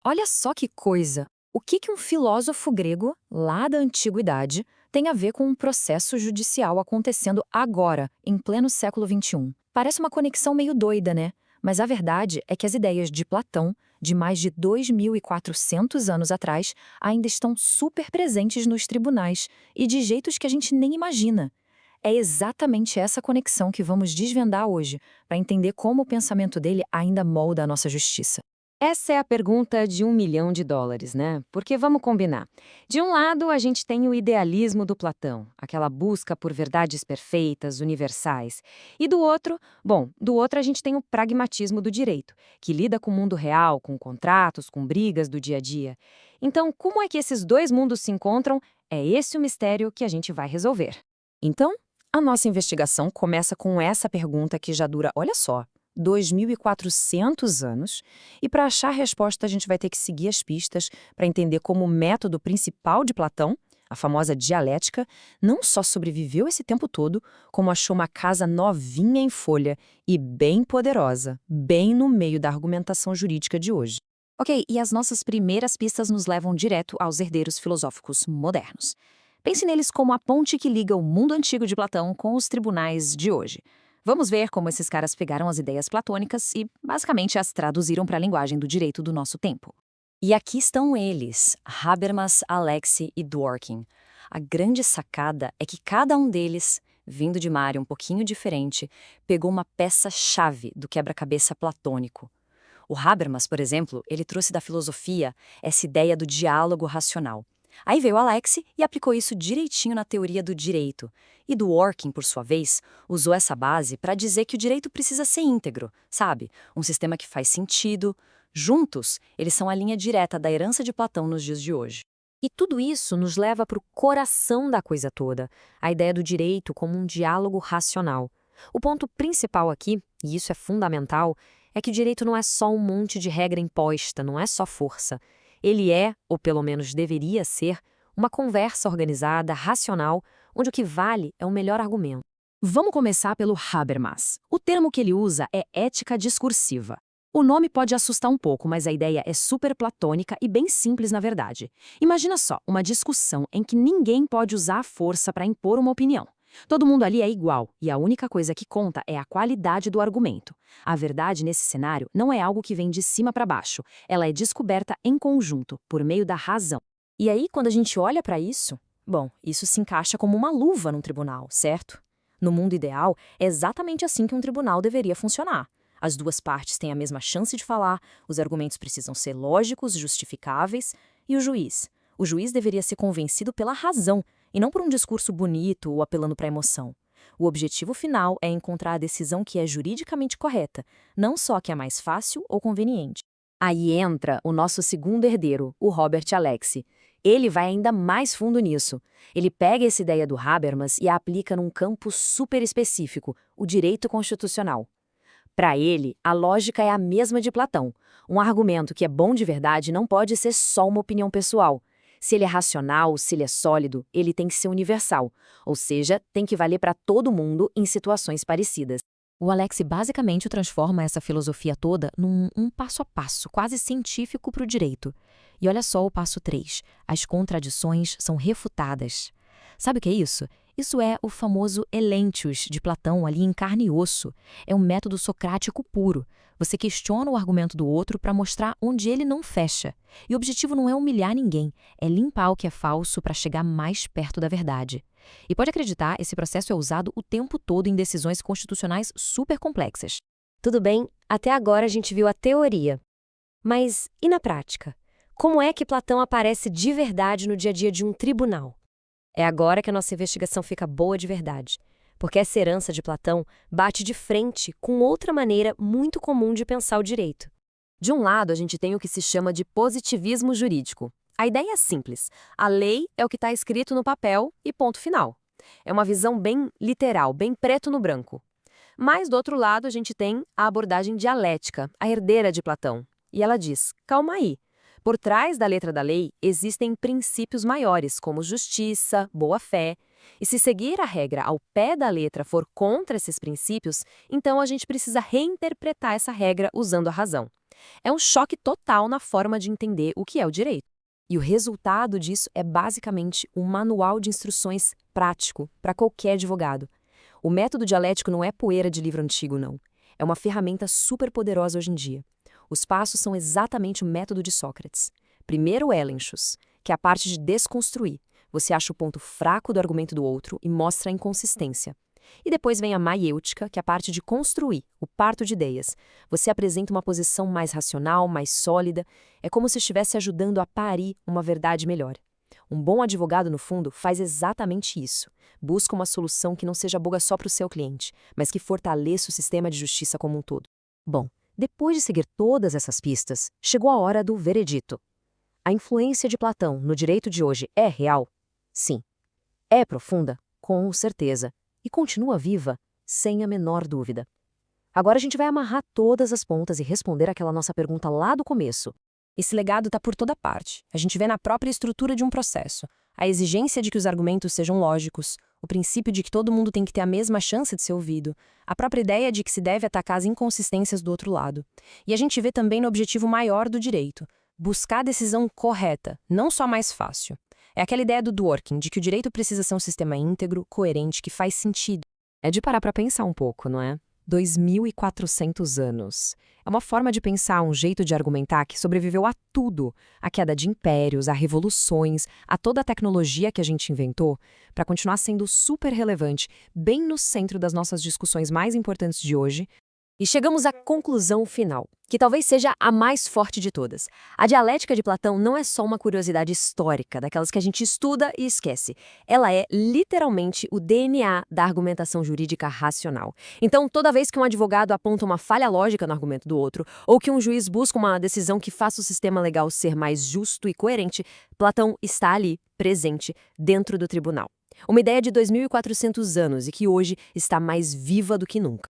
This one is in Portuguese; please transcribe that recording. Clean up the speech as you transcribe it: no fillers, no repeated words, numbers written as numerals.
Olha só que coisa! O que um filósofo grego, lá da antiguidade, tem a ver com um processo judicial acontecendo agora, em pleno século XXI? Parece uma conexão meio doida, né? Mas a verdade é que as ideias de Platão, de mais de 2.400 anos atrás, ainda estão super presentes nos tribunais e de jeitos que a gente nem imagina. É exatamente essa conexão que vamos desvendar hoje, para entender como o pensamento dele ainda molda a nossa justiça. Essa é a pergunta de US$ 1 milhão, né? Porque vamos combinar. De um lado, a gente tem o idealismo do Platão, aquela busca por verdades perfeitas, universais. E do outro a gente tem o pragmatismo do direito, que lida com o mundo real, com contratos, com brigas do dia a dia. Então, como é que esses dois mundos se encontram? É esse o mistério que a gente vai resolver. Então, a nossa investigação começa com essa pergunta que já dura, olha só, 2.400 anos, e para achar a resposta a gente vai ter que seguir as pistas para entender como o método principal de Platão, a famosa dialética, não só sobreviveu esse tempo todo, como achou uma casa novinha em folha e bem poderosa, bem no meio da argumentação jurídica de hoje. Ok, e as nossas primeiras pistas nos levam direto aos herdeiros filosóficos modernos. Pense neles como a ponte que liga o mundo antigo de Platão com os tribunais de hoje. Vamos ver como esses caras pegaram as ideias platônicas e, basicamente, as traduziram para a linguagem do direito do nosso tempo. E aqui estão eles, Habermas, Alexi e Dworkin. A grande sacada é que cada um deles, vindo de uma área um pouquinho diferente, pegou uma peça-chave do quebra-cabeça platônico. O Habermas, por exemplo, ele trouxe da filosofia essa ideia do diálogo racional. Aí veio Alexi e aplicou isso direitinho na teoria do direito. E Dworkin, por sua vez, usou essa base para dizer que o direito precisa ser íntegro, sabe? Um sistema que faz sentido. Juntos, eles são a linha direta da herança de Platão nos dias de hoje. E tudo isso nos leva para o coração da coisa toda, a ideia do direito como um diálogo racional. O ponto principal aqui, e isso é fundamental, é que o direito não é só um monte de regra imposta, não é só força. Ele é, ou pelo menos deveria ser, uma conversa organizada, racional, onde o que vale é o melhor argumento. Vamos começar pelo Habermas. O termo que ele usa é ética discursiva. O nome pode assustar um pouco, mas a ideia é super platônica e bem simples na verdade. Imagina só, uma discussão em que ninguém pode usar a força para impor uma opinião. Todo mundo ali é igual, e a única coisa que conta é a qualidade do argumento. A verdade nesse cenário não é algo que vem de cima para baixo, ela é descoberta em conjunto, por meio da razão. E aí, quando a gente olha para isso, bom, isso se encaixa como uma luva num tribunal, certo? No mundo ideal, é exatamente assim que um tribunal deveria funcionar. As duas partes têm a mesma chance de falar, os argumentos precisam ser lógicos, justificáveis, e o juiz? O juiz deveria ser convencido pela razão, e não por um discurso bonito ou apelando para a emoção. O objetivo final é encontrar a decisão que é juridicamente correta, não só a que é mais fácil ou conveniente. Aí entra o nosso segundo herdeiro, o Robert Alexi. Ele vai ainda mais fundo nisso. Ele pega essa ideia do Habermas e a aplica num campo super específico, o direito constitucional. Para ele, a lógica é a mesma de Platão. Um argumento que é bom de verdade não pode ser só uma opinião pessoal. Se ele é racional, se ele é sólido, ele tem que ser universal, ou seja, tem que valer para todo mundo em situações parecidas. O Alex basicamente transforma essa filosofia toda num passo a passo, quase científico para o direito. E olha só o passo 3. As contradições são refutadas. Sabe o que é isso? Isso é o famoso elentius de Platão ali em carne e osso. É um método socrático puro. Você questiona o argumento do outro para mostrar onde ele não fecha. E o objetivo não é humilhar ninguém, é limpar o que é falso para chegar mais perto da verdade. E pode acreditar, esse processo é usado o tempo todo em decisões constitucionais super complexas. Tudo bem, até agora a gente viu a teoria. Mas e na prática? Como é que Platão aparece de verdade no dia a dia de um tribunal? É agora que a nossa investigação fica boa de verdade, porque essa herança de Platão bate de frente com outra maneira muito comum de pensar o direito. De um lado, a gente tem o que se chama de positivismo jurídico. A ideia é simples. A lei é o que está escrito no papel e ponto final. É uma visão bem literal, bem preto no branco. Mas, do outro lado, a gente tem a abordagem dialética, a herdeira de Platão. E ela diz, calma aí. Por trás da letra da lei existem princípios maiores, como justiça, boa-fé. E se seguir a regra ao pé da letra for contra esses princípios, então a gente precisa reinterpretar essa regra usando a razão. É um choque total na forma de entender o que é o direito. E o resultado disso é basicamente um manual de instruções prático para qualquer advogado. O método dialético não é poeira de livro antigo, não. É uma ferramenta super poderosa hoje em dia. Os passos são exatamente o método de Sócrates. Primeiro o elenchos, que é a parte de desconstruir. Você acha o ponto fraco do argumento do outro e mostra a inconsistência. E depois vem a maiêutica, que é a parte de construir, o parto de ideias. Você apresenta uma posição mais racional, mais sólida. É como se estivesse ajudando a parir uma verdade melhor. Um bom advogado, no fundo, faz exatamente isso. Busca uma solução que não seja boa só para o seu cliente, mas que fortaleça o sistema de justiça como um todo. Bom, depois de seguir todas essas pistas, chegou a hora do veredito. A influência de Platão no direito de hoje é real? Sim. É profunda? Com certeza. E continua viva? Sem a menor dúvida. Agora a gente vai amarrar todas as pontas e responder aquela nossa pergunta lá do começo. Esse legado está por toda parte. A gente vê na própria estrutura de um processo. A exigência de que os argumentos sejam lógicos, o princípio de que todo mundo tem que ter a mesma chance de ser ouvido, a própria ideia de que se deve atacar as inconsistências do outro lado. E a gente vê também no objetivo maior do direito, buscar a decisão correta, não só mais fácil. É aquela ideia do Dworkin, de que o direito precisa ser um sistema íntegro, coerente, que faz sentido. É de parar para pensar um pouco, não é? 2.400 anos. É uma forma de pensar, um jeito de argumentar que sobreviveu a tudo. A queda de impérios, a revoluções, a toda a tecnologia que a gente inventou, para continuar sendo super relevante, bem no centro das nossas discussões mais importantes de hoje. E chegamos à conclusão final, que talvez seja a mais forte de todas. A dialética de Platão não é só uma curiosidade histórica, daquelas que a gente estuda e esquece. Ela é, literalmente, o DNA da argumentação jurídica racional. Então, toda vez que um advogado aponta uma falha lógica no argumento do outro, ou que um juiz busca uma decisão que faça o sistema legal ser mais justo e coerente, Platão está ali, presente, dentro do tribunal. Uma ideia de 2.400 anos e que hoje está mais viva do que nunca.